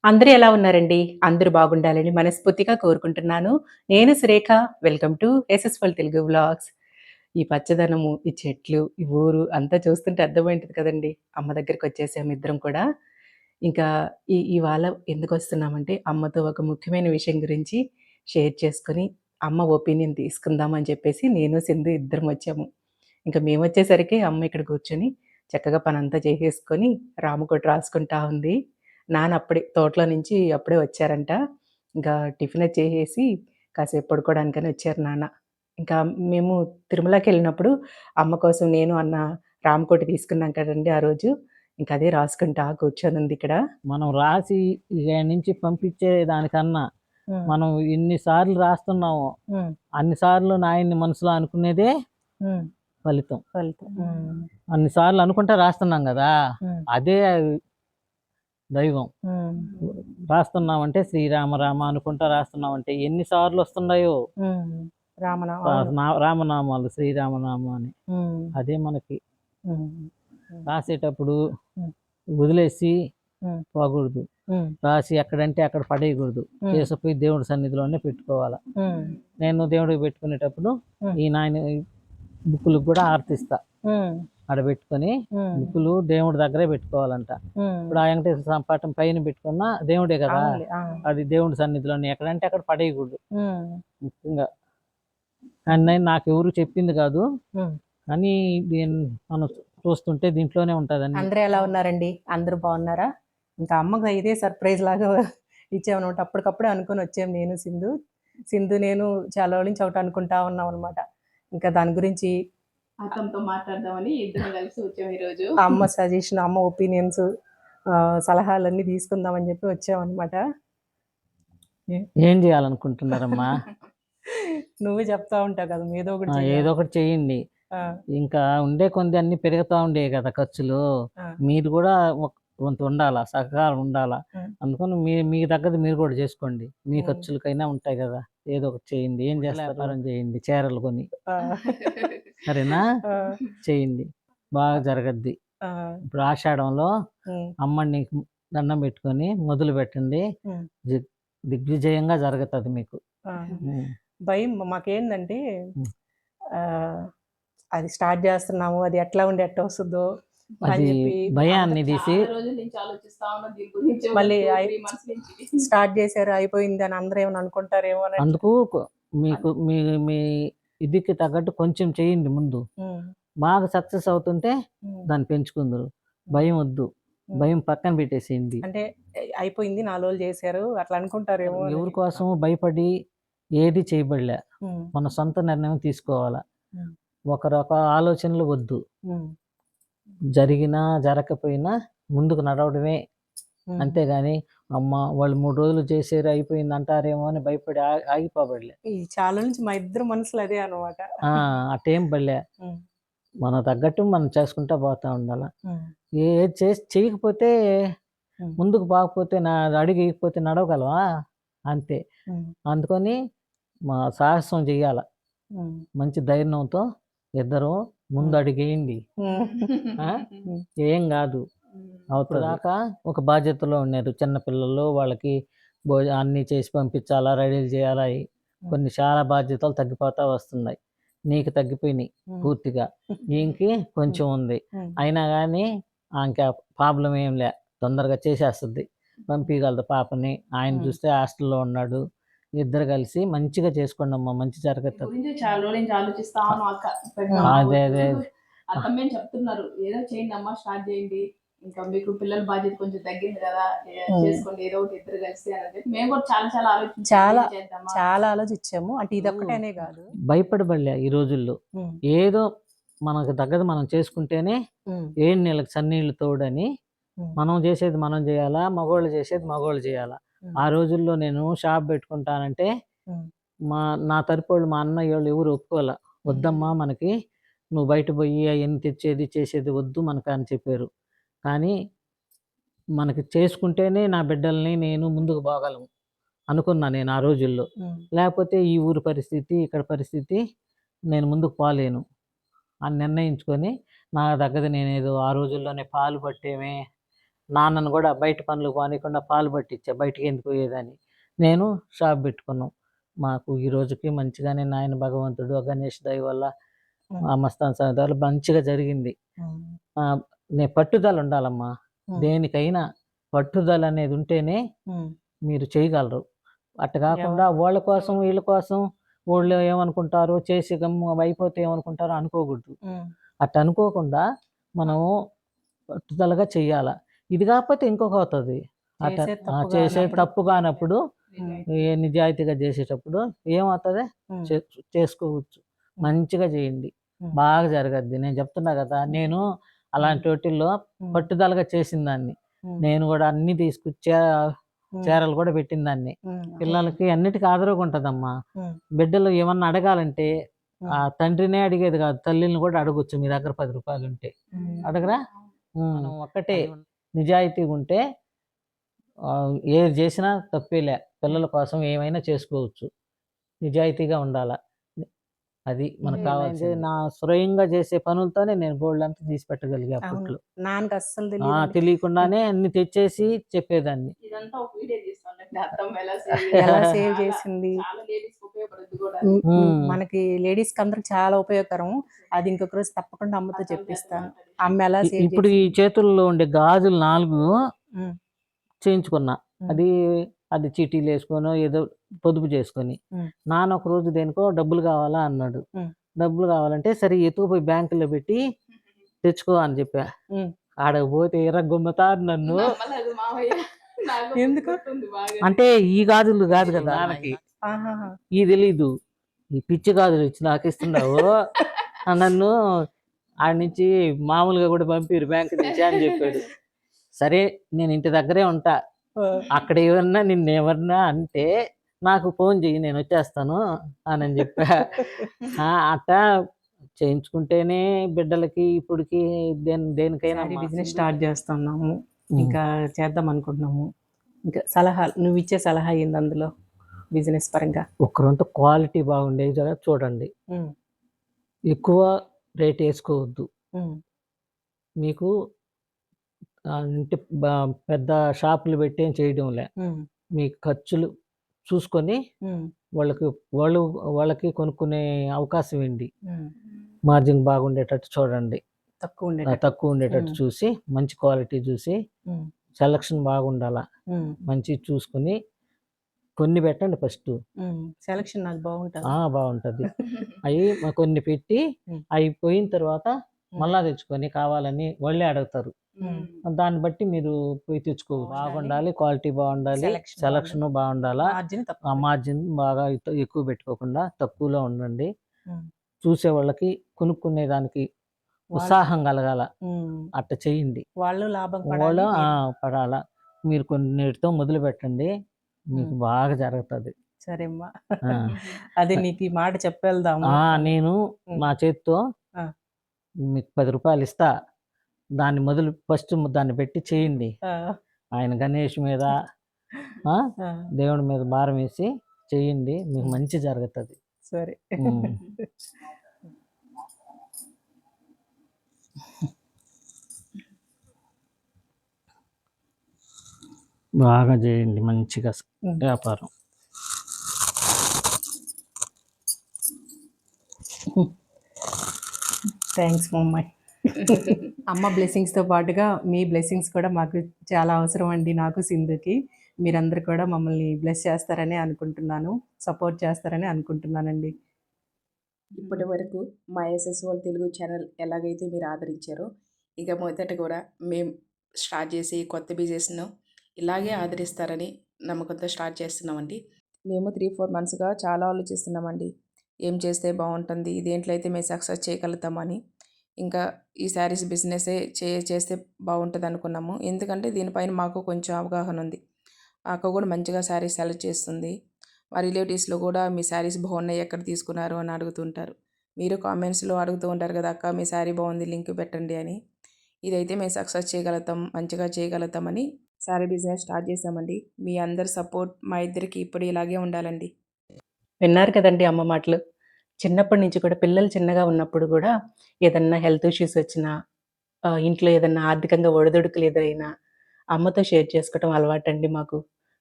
అందరూ ఎలా ఉన్నారండి? అందరూ బాగుండాలని మనస్ఫూర్తిగా కోరుకుంటున్నాను. నేను Surekha. Welcome to Yashaswal Telugu vlogs. ఈ పచ్చదనము, ఈ చెట్లు, ఈ ఊరు అంతా చూస్తుంటే అర్థమైంటది కదండీ! అమ్మ దగ్గరికొచ్చేసాము ఇద్దరం కూడా. ఇంకా ఇవాళ ఎందుకొస్తున్నామంటే, అమ్మతో ఒక ముఖ్యమైన విషయం గురించి షేర్ చేసుకొని, అమ్మ ఒపీనియన్ తీసుకుందాం అని చెప్పేసి నేను, సింధు ఇద్దరం వచ్చాము. ఇంక మేమొచ్చేసరికి అమ్మ ఇక్కడ కూర్చొని చక్కగా పనంతా చేసేసుకొని రామకోటి రాసుకుంటా ఉంది. నాన్న అప్పుడే తోటలో నుంచి అప్పుడే వచ్చారంట. ఇంకా టిఫినది చేసేసి కాసేపు పడుకోవడానికని వచ్చారు నాన్న. ఇంకా మేము తిరుమలకెళ్ళినప్పుడు అమ్మ కోసం నేను, అన్న రామకోటి తీసుకున్నాం కదండీ ఆ రోజు. ఇంక అదే రాసుకుంటా కూర్చొనుందిక్కడ. మనం రాసి ఇక నుంచి పంపించే దానికన్నా మనం ఎన్ని సార్లు రాస్తున్నామో అన్ని సార్లు నాయన్ని మనసులో అనుకునేదే ఫలితం. అన్ని సార్లు అనుకుంటే రాస్తున్నాం కదా, అదే దైవం. రాస్తున్నామంటే శ్రీరామ రామ అనుకుంటా రాస్తున్నామంటే ఎన్ని సార్లు వస్తున్నాయో రామనామాలు, శ్రీరామనామ అని. అదే మనకి రాసేటప్పుడు వదిలేసి పోకూడదు, రాసి ఎక్కడంటే అక్కడ పడేయకూడదు, చేసుకుపోయి దేవుడి సన్నిధిలోనే పెట్టుకోవాలా. నేను దేవుడికి పెట్టుకునేటప్పుడు ఈ నాయన బుక్కులకు కూడా ఆర్తిస్తా. ఆడ పెట్టుకొని బుక్కులు దేవుడి దగ్గరే పెట్టుకోవాలంట. ఇప్పుడు ఆ వెంకటేశ్వర పాఠం పైన పెట్టుకున్నా దేవుడే కదా, అది దేవుడి సన్నిధిలోనే ఎక్కడంటే అక్కడ పడేయకూడదు ముఖ్యంగా. కానీ నాకు ఎవరు చెప్పింది కాదు, కానీ మనం చూస్తుంటే దీంట్లోనే ఉంటుందని. అందరూ ఎలా ఉన్నారండి? అందరూ బాగున్నారా? ఇంకా అమ్మకు ఇదే సర్ప్రైజ్ లాగా ఇచ్చామనమాట. అప్పటికప్పుడే అనుకొని వచ్చాము నేను, సింధు నేను చాలా రోజుల నుంచి ఒకటి అనుకుంటా ఉన్నాం అనమాట. ఇంకా దాని గురించి అతనితో మాట్లాడదామని ఇద్దరం కలిసి వచ్చాము ఈరోజు. అమ్మ సజెషన్, అమ్మ ఒపీనియన్స్, సలహాలన్నీ తీసుకుందామని చెప్పి వచ్చామన్నమాట. ఏం చేయాలనుకుంటున్నారమ్మా? నువ్వే చెప్తా ఉంటావు కదా, ఏదో ఒకటి ఏదో ఒకటి చెయ్యండి. ఇంకా ఉండే కొన్ని అన్ని పెరుగుతా ఉండే కదా ఖర్చులు, మీరు కూడా కొంత ఉండాలా, సహకారం ఉండాలా. అందుకని మీ దగ్గర మీరు కూడా చేసుకోండి, మీ ఖర్చులకైనా ఉంటాయి కదా. ఏదో ఒకటి చేయండి. ఏం చేస్తారు? చేయండి, చీరలు కొని సరేనా, చేయండి, బాగా జరగద్ది. ఇప్పుడు ఆషాఢంలో అమ్మని దండం పెట్టుకొని మొదలు పెట్టండి, దిగ్విజయంగా జరుగుతుంది మీకు. భయం మాకేందంటే అది స్టార్ట్ చేస్తున్నాము, అది ఎట్లా ఉండి ఎట్లా వస్తుందో అది భయాన్ని తీసి మళ్ళీ స్టార్ట్ చేశారు అయిపోయింది అని అందరూ ఏమైనా అనుకుంటారేమో అని. అందుకు మీకు మీ ఇదికి తగ్గట్టు కొంచెం చేయండి ముందు. బాగా సక్సెస్ అవుతుంటే దాన్ని పెంచుకుందరు. భయం వద్దు, భయం పక్కన పెట్టేసేయండి. అంటే అయిపోయింది 4 రోజులు చేశారు అట్లా అనుకుంటారేమో. ఎవరి కోసం భయపడి ఏది చేయబడలే, మన సొంత నిర్ణయం తీసుకోవాలా. ఒకరొక ఆలోచనలు వద్దు, జరిగినా జరగకపోయినా ముందుకు నడవడమే. అంతేగాని అమ్మ వాళ్ళు 3 రోజులు చేసారు అయిపోయింది అంటారేమో అని భయపడి ఆగిపోబడలే. చాలా నుంచి మా ఇద్దరు మనసులు అదే అనమాట. అటేం పడలే, మన తగ్గట్టు మనం చేసుకుంటా పోతా ఉండాల. ఏది చేయకపోతే ముందుకు పోకపోతే అడుగు వేయకపోతే నడవగలవా? అంతే. అందుకని మా సాహసం చెయ్యాల, మంచి ధైర్యంతో ఇద్దరు ముందు అడిగేయండి. ఏం కాదు. అవుతుందాకా ఒక బాధ్యతలో ఉన్నారు చిన్నపిల్లలు, వాళ్ళకి అన్నీ చేసి పంపించాలా, రెడీలు చేయాలా. కొన్ని చాలా బాధ్యతలు తగ్గిపోతా వస్తున్నాయి. నీకు తగ్గిపోయినాయి పూర్తిగా, ఇంకి కొంచెం ఉంది. అయినా కానీ ఇంకా ప్రాబ్లం ఏం లే, తొందరగా చేసేస్తుంది, పంపించగలదు పాపని. ఆయన చూస్తే హాస్టల్లో ఉన్నాడు. ఇద్దరు కలిసి మంచిగా చేసుకోండి అమ్మా, మంచి జరుగుతుంది. చాలా రోజుల నుంచి ఆలోచిస్తాను అక్క. అదే అదే అత్తమ్మే చెప్తున్నారు, ఏదో చేయండి అమ్మా, స్టార్ట్ చేయండి, ఇంకా మీకు పిల్లల బాధ్యత కొంచెం తగ్గింది కదా, చేసుకోండి ఏదో ఒకటి ఇద్దరు కలిసి అని. మేము కూడా చాలా ఆలోచించాము. అంటే ఇది ఒక్కటేనే కాదు, భయపడబడలే. ఈ రోజుల్లో ఏదో మనకు తగ్గదు మనం చేసుకుంటేనే 7 నెలలకు సన్నీళ్ళు తోడని. మనం చేసేది మనం చేయాలా, మగవాళ్ళు చేసేది మగవాళ్ళు చేయాలా. ఆ రోజుల్లో నేను షాప్ పెట్టుకుంటానంటే నా తరపు మా అన్నయ్య వాళ్ళు ఎవరు ఒప్పుకోవాలా. వద్దమ్మా, మనకి నువ్వు బయట పోయి అవన్నీ తెచ్చేది చేసేది వద్దు మనకు అని చెప్పారు. కానీ మనకి చేసుకుంటేనే నా బిడ్డల్ని నేను ముందుకు పోగలను అనుకున్నా నేను ఆ రోజుల్లో. లేకపోతే ఈ ఊరు పరిస్థితి, ఇక్కడ పరిస్థితి, నేను ముందుకు పోలేను అని నిర్ణయించుకొని నా దగ్గర నేనేదో ఆ రోజుల్లోనే పాలు పట్టేమే నాన్నను కూడా బయట పనులు పోనీయకుండా పాలు పట్టించా, బయటికి ఎందుకు పోయేదని. నేను షాప్ పెట్టుకున్నాం. మాకు ఈ రోజుకి మంచిగానే నాయన భగవంతుడు గణేష్ దయ వల్ల ఆ మస్తాన్ స్వామి దయ వల్ల మంచిగా జరిగింది. పట్టుదల ఉండాలమ్మా. దేనికైనా పట్టుదల అనేది ఉంటేనే మీరు చేయగలరు. అట్ట కాకుండా వాళ్ళ కోసం వీళ్ళ కోసం వాళ్ళు ఏమనుకుంటారో చేసి గమ్ము అయిపోతే ఏమనుకుంటారో అనుకోకూడదు. అట్ట అనుకోకుండా మనం పట్టుదలగా చెయ్యాల. ఇది కాకపోతే ఇంకొక అవుతుంది. అట్ట చేసే తప్పు కానప్పుడు నిజాయితీగా చేసేటప్పుడు ఏమవుతుంది, చేసుకోవచ్చు. మంచిగా చేయండి, బాగా జరగద్ది. నేను చెప్తున్నా కదా, నేను అలాంటి వాటిల్లో పట్టుదలగా చేసిన దాన్ని. నేను కూడా అన్ని తీసుకొచ్చా, చీరలు కూడా పెట్టిన దాన్ని. పిల్లలకి అన్నిటికీ ఆదరగా ఉంటుందమ్మా. బిడ్డలు ఏమన్నా అడగాలంటే ఆ తండ్రినే అడిగేది కాదు, తల్లిని కూడా అడగొచ్చు. మీ దగ్గర 10 రూపాయలు ఉంటే అడగరా? మనం ఒక్కటే నిజాయితీగా ఉంటే ఏది చేసినా తప్పేలే. పిల్లల కోసం ఏమైనా చేసుకోవచ్చు. నిజాయితీగా ఉండాల. అది మనకు కావాల్సింది. నా స్వయంగా చేసే పనులతోనే నేను గోల్డ్ అంతా తీసి పెట్టగలిగా అప్పట్లో. నాన్నకి అస్సలు తెలియకుండానే అన్ని తెచ్చేసి చెప్పేదాన్ని. ఇదంతా ఒక వీడియో తీస్తానండి, అత్తమ్మ ఎలా ఎలా సేవ్ చేసింది. చాలా లేడీస్ ఉపయోగపడుతుంది కూడా. మనకి లేడీస్ కి అందరికి చాలా ఉపయోగకరం. అది ఇంకొక రోజు తప్పకుండా అమ్మతో చెప్పిస్తాను. అమ్మ ఎలా సేవ్ ఇప్పుడు ఈ చేతుల్లో ఉండే గాజులు 4 చేయించుకున్నా. అది చీటీలు వేసుకొని ఏదో పొదుపు చేసుకొని. నాన్న ఒక రోజు దేనికో డబ్బులు కావాలా అన్నాడు. డబ్బులు కావాలంటే సరే ఎత్తుకుపోయి బ్యాంకులో పెట్టి తెచ్చుకో అని చెప్పా. ఆడకు పోతే ఎర్రగొమ్ముతారు నన్ను. ఎందుకు అంటే ఈ గాజులు కాదు కదా నాన్నకి, ఈ తెలీదు. ఈ పిచ్చి గాజులు ఇచ్చి నాకు ఇస్తున్నావు నన్ను ఆడ నుంచి మామూలుగా కూడా పంపిరు బ్యాంకు నుంచి అని చెప్పాడు. సరే నేను ఇంటి దగ్గరే ఉంటా, అక్కడ ఏమన్నా నిన్నేమన్నా అంటే నాకు ఫోన్ చెయ్యి, నేను వచ్చేస్తాను అని చెప్పా. అట్టా చేయించుకుంటేనే బిడ్డలకి ఇప్పటికి దేనికైనా. బిజినెస్ స్టార్ట్ చేస్తున్నాము, ఇంకా చేద్దాం అనుకుంటున్నాము. ఇంకా సలహాలు, నువ్వు ఇచ్చే సలహా ఏంది అందులో బిజినెస్ పరంగా? ఒక్కరంతా క్వాలిటీ బాగుండేది చూడండి. ఎక్కువ రేట్ వేసుకోవద్దు. మీకు అంటే పెద్ద షాపులు పెట్టి ఏం చేయడంలే. మీ ఖర్చులు చూసుకొని వాళ్ళకి కొనుక్కునే అవకాశం ఏంటి, మార్జిన్ బాగుండేటట్టు చూడండి. తక్కువ ఉండేటట్టు చూసి, మంచి క్వాలిటీ చూసి, సెలక్షన్ బాగుండాల, మంచి చూసుకుని కొన్ని పెట్టండి ఫస్ట్. సెలక్షన్ నాకు బాగుంటుంది. అవి కొన్ని పెట్టి అయిపోయిన తర్వాత మళ్ళా తెచ్చుకొని కావాలని వాళ్ళే అడుగుతారు. దాన్ని బట్టి మీరు పోయి తెచ్చుకోవచ్చు. బాగుండాలి, క్వాలిటీ బాగుండాలి, సెలక్షన్ బాగుండాలా, మార్జిన్ బాగా ఎక్కువ పెట్టుకోకుండా తక్కువలో ఉండండి. చూసే వాళ్ళకి కొనుక్కునే దానికి ఉత్సాహం కలగాల, అట్ట చేయండి. వాళ్ళు లాభం పడాలా. మీరు కొన్నిటితో మొదలు పెట్టండి, మీకు బాగా జరుగుతుంది. సరేమ్మా, అది నీకు ఈ మాట చెప్పేద్దాము. నేను నా చేతితో మీకు 10 రూపాయలు ఇస్తా, దాన్ని మొదలు ఫస్ట్ దాన్ని పెట్టి చేయండి. ఆయన గణేష్ మీద దేవుడి మీద భారం వేసి చేయండి, మీకు మంచి జరుగుతుంది. సరే, బాగా చేయండి, మంచిగా వ్యాపారం. Thanks mummy. అమ్మ బ్లెస్సింగ్స్తో పాటుగా మీ బ్లెస్సింగ్స్ కూడా మాకు చాలా అవసరం అండి, నాకు సింధుకి. మీరందరూ కూడా మమ్మల్ని బ్లెస్ చేస్తారని అనుకుంటున్నాను, సపోర్ట్ చేస్తారని అనుకుంటున్నానండి. ఇప్పటి వరకు మా ఎస్ఎస్ఓల్ తెలుగు ఛానల్ ఎలాగైతే మీరు ఆదరించారో, ఇక మొదట కూడా మేము స్టార్ట్ చేసి కొత్త బిజినెస్ను ఇలాగే ఆదరిస్తారని నమ్మకంతో స్టార్ట్ చేస్తున్నామండి. మేము 3-4 మంత్స్గా చాలా ఆలోచిస్తున్నామండి, ఏం చేస్తే బాగుంటుంది, దేంట్లో అయితే మేము సక్సెస్ చేయగలుగుతామని. ఇంకా ఈ శారీస్ బిజినెసే చేస్తే బాగుంటుంది అనుకున్నాము. ఎందుకంటే దీనిపైన మాకు కొంచెం అవగాహన ఉంది. అక్క కూడా మంచిగా శారీస్ సెలెక్ట్ చేస్తుంది. మా రిలేటివ్స్లో కూడా మీ శారీస్ బాగున్నాయి, ఎక్కడ తీసుకున్నారు అని అడుగుతుంటారు. మీరు కామెంట్స్లో అడుగుతూ ఉంటారు కదా, అక్క మీ శారీ బాగుంది లింక్ పెట్టండి అని. ఇదైతే మేము సక్సెస్ చేయగలుగుతాం, మంచిగా చేయగలుగుతామని శారీ బిజినెస్ స్టార్ట్ చేసామండి. మీ అందరి సపోర్ట్ మా ఇద్దరికి ఇప్పుడు ఇలాగే ఉండాలండి. విన్నారు కదండి అమ్మ మాటలు. చిన్నప్పటి నుంచి కూడా పిల్లలు చిన్నగా ఉన్నప్పుడు కూడా ఏదన్నా హెల్త్ ఇష్యూస్ వచ్చినా, ఇంట్లో ఏదన్నా ఆర్థికంగా ఒడిదుడుకులు ఎదురైనా అమ్మతో షేర్ చేసుకోవటం అలవాటండి మాకు.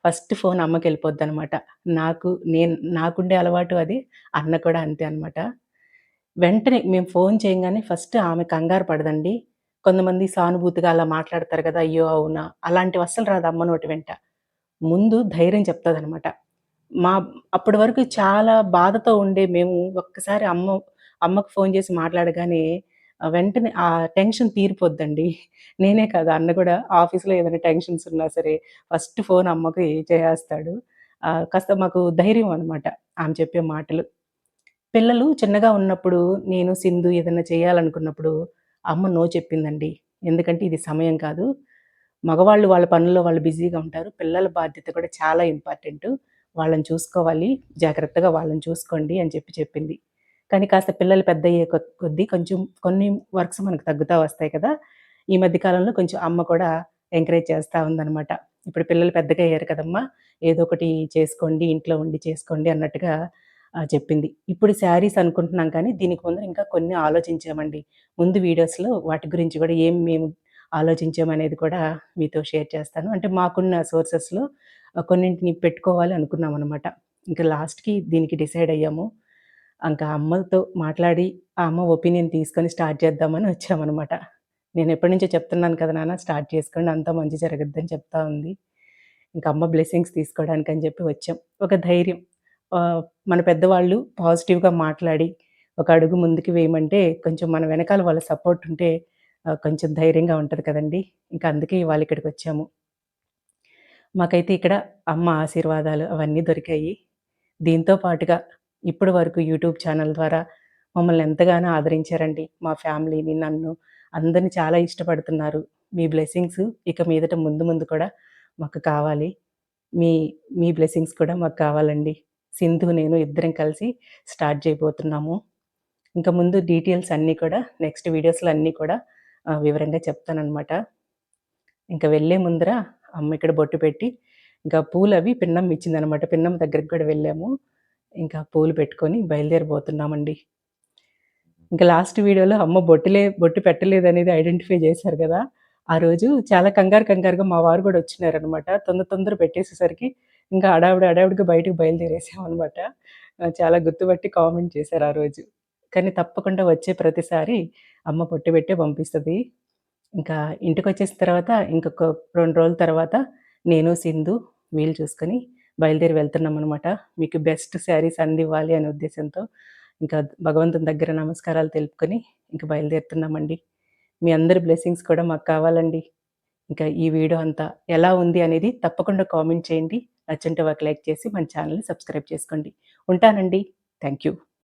ఫస్ట్ ఫోన్ అమ్మకెళ్ళిపోద్దనమాట. నాకుండే అలవాటు అది. అన్న కూడా అంతే అనమాట. వెంటనే మేము ఫోన్ చేయంగానే ఫస్ట్ ఆమె కంగారు పడదండి. కొంతమంది సానుభూతిగా అలా మాట్లాడతారు కదా! అయ్యో! అవునా! అలాంటివి అస్సలు రాదు అమ్మ నోటి వెంట. ముందు ధైర్యం చెప్తదనమాట. మా అప్పటి వరకు చాలా బాధతో ఉండే మేము ఒక్కసారి అమ్మకు ఫోను చేసి మాట్లాడగానే వెంటనే ఆ టెన్షన్ తీరిపోద్దండి. నేనే కాదు అన్న కూడా ఆఫీస్‌లో ఏదైనా టెన్షన్స్ ఉన్నా సరే ఫస్ట్ ఫోన్ అమ్మకి చేసేస్తాడు. కాస్త మాకు ధైర్యం అనమాట ఆమె చెప్పే మాటలు. పిల్లలు చిన్నగా ఉన్నప్పుడు నేను, సింధు ఏదన్నా చేయాలనుకున్నప్పుడు అమ్మ నో చెప్పిందండి. ఎందుకంటే ఇది సమయం కాదు. మగవాళ్ళు వాళ్ళ పనుల్లో వాళ్ళు బిజీగా ఉంటారు. పిల్లల బాధ్యత కూడా చాలా ఇంపార్టెంటు. వాళ్ళని చూసుకోవాలి. జాగ్రత్తగా వాళ్ళని చూసుకోండి అని చెప్పింది. కానీ కాస్త పిల్లలు పెద్దయ్యే కొద్దీ కొంచెం కొన్ని వర్క్స్ మనకు తగ్గుతా వస్తాయి కదా! ఈ మధ్య కాలంలో కొంచెం అమ్మ కూడా ఎంకరేజ్ చేస్తా ఉందనమాట. ఇప్పుడు పిల్లలు పెద్దగా అయ్యారు కదమ్మా! ఏదో ఒకటి చేసుకోండి, ఇంట్లో ఉండి చేసుకోండి అన్నట్టుగా చెప్పింది. ఇప్పుడు శారీస్ అనుకుంటున్నాం కానీ దీనికి ముందు ఇంకా కొన్ని ఆలోచించామండి. ముందు వీడియోస్‌లో వాటి గురించి కూడా మేము ఆలోచించామనేది కూడా మీతో షేర్ చేస్తాను. అంటే మాకున్న సోర్సెస్‌లో కొన్నింటిని పెట్టుకోవాలి అనుకున్నామనమాట. ఇంకా లాస్ట్‌కి దీనికి డిసైడ్ అయ్యాము. ఇంకా అమ్మతో మాట్లాడి, ఆ అమ్మ ఒపీనియన్ తీసుకొని స్టార్ట్ చేద్దామని వచ్చామనమాట. నేనెప్పటినుంచో చెప్తున్నాను కదా నాన్న స్టార్ట్ చేసుకోండి అంతా మంచి జరగద్దని చెప్తా ఉంది. ఇంక అమ్మ బ్లెస్సింగ్స్ తీసుకోవడానికని చెప్పి వచ్చాం. ఒక ధైర్యం మన పెద్దవాళ్ళు పాజిటివ్‌గా మాట్లాడి, ఒక అడుగు ముందుకు వేయమంటే కొంచెం మన వెనకాల వాళ్ళ సపోర్ట్ ఉంటే కొంచెం ధైర్యంగా ఉంటది కదండీ! ఇంక అందుకే ఇవాళ ఇక్కడికొచ్చాము. మాకైతే ఇక్కడ అమ్మ ఆశీర్వాదాలు అవన్నీ దొరికాయి. దీంతో పాటుగా ఇప్పటి వరకు యూట్యూబ్ ఛానల్ ద్వారా మమ్మల్ని ఎంతగానో ఆదరించారండి. మా ఫ్యామిలీని, నన్ను అందరిని చాలా ఇష్టపడుతున్నారు. మీ బ్లెస్సింగ్స్ ఇక మీదట ముందు ముందు కూడా మాకు కావాలి. మీ మీ బ్లెస్సింగ్స్ కూడా మాకు కావాలండి. సింధు, నేను ఇద్దరం కలిసి స్టార్ట్ చేయబోతున్నాము. ఇంక ముందు డీటెయిల్స్ అన్నీ కూడా నెక్స్ట్ వీడియోస్‌లో అన్నీ కూడా వివరంగా చెప్తాననమాట. ఇంక వెళ్ళే ముందర అమ్మ ఇక్కడ బొట్టు పెట్టి, ఇంకా పూలవి పిన్నమ్మ ఇచ్చిందనమాట. పిన్నమ్మ దగ్గరికి కూడా వెళ్ళాము. ఇంకా పూలు పెట్టుకొని బయలుదేరబోతున్నామండి. ఇంక లాస్ట్ వీడియోలో అమ్మ బొట్టు పెట్టలేదనేది ఐడెంటిఫై చేశారు గదా! ఆ రోజు చాలా కంగారుగా మా వారు గూడా వచ్చినారనమాట. తొందర పెట్టేసేసరికి ఇంకా హడావిడిగా బయటకి బయలుదేరేసామనమాట. చాలా గుర్తుపట్టి కామెంట్ చేశారు ఆ రోజు. కానీ తప్పకుండా వచ్చే ప్రతిసారి అమ్మ బొట్టు పెట్టే పంపిస్తది. ఇంకా ఇంటికొచ్చేసిన తర్వాత ఇంకొక 2 రోజుల తర్వాత నేను, సింధు వీలు చూసుకొని బయలుదేరి వెళ్తున్నామనమాట. మీకు బెస్ట్ శారీస్ అందివ్వాలి అనే ఉద్దేశంతో ఇంకా భగవంతుని దగ్గర నమస్కారాలు తెలుపుకొని ఇంక బయలుదేరుతున్నామండి. మీ అందరి బ్లెస్సింగ్స్ కూడా మాకు కావాలండి. ఇంకా ఈ వీడియో అంతా ఎలా ఉంది అనేది తప్పకుండా కామెంట్ చేయండి. నచ్చుంటే ఒక లైక్ చేసి మన ఛానెల్‌ని సబ్స్క్రైబ్ చేసుకోండి. ఉంటానండి. Thank you.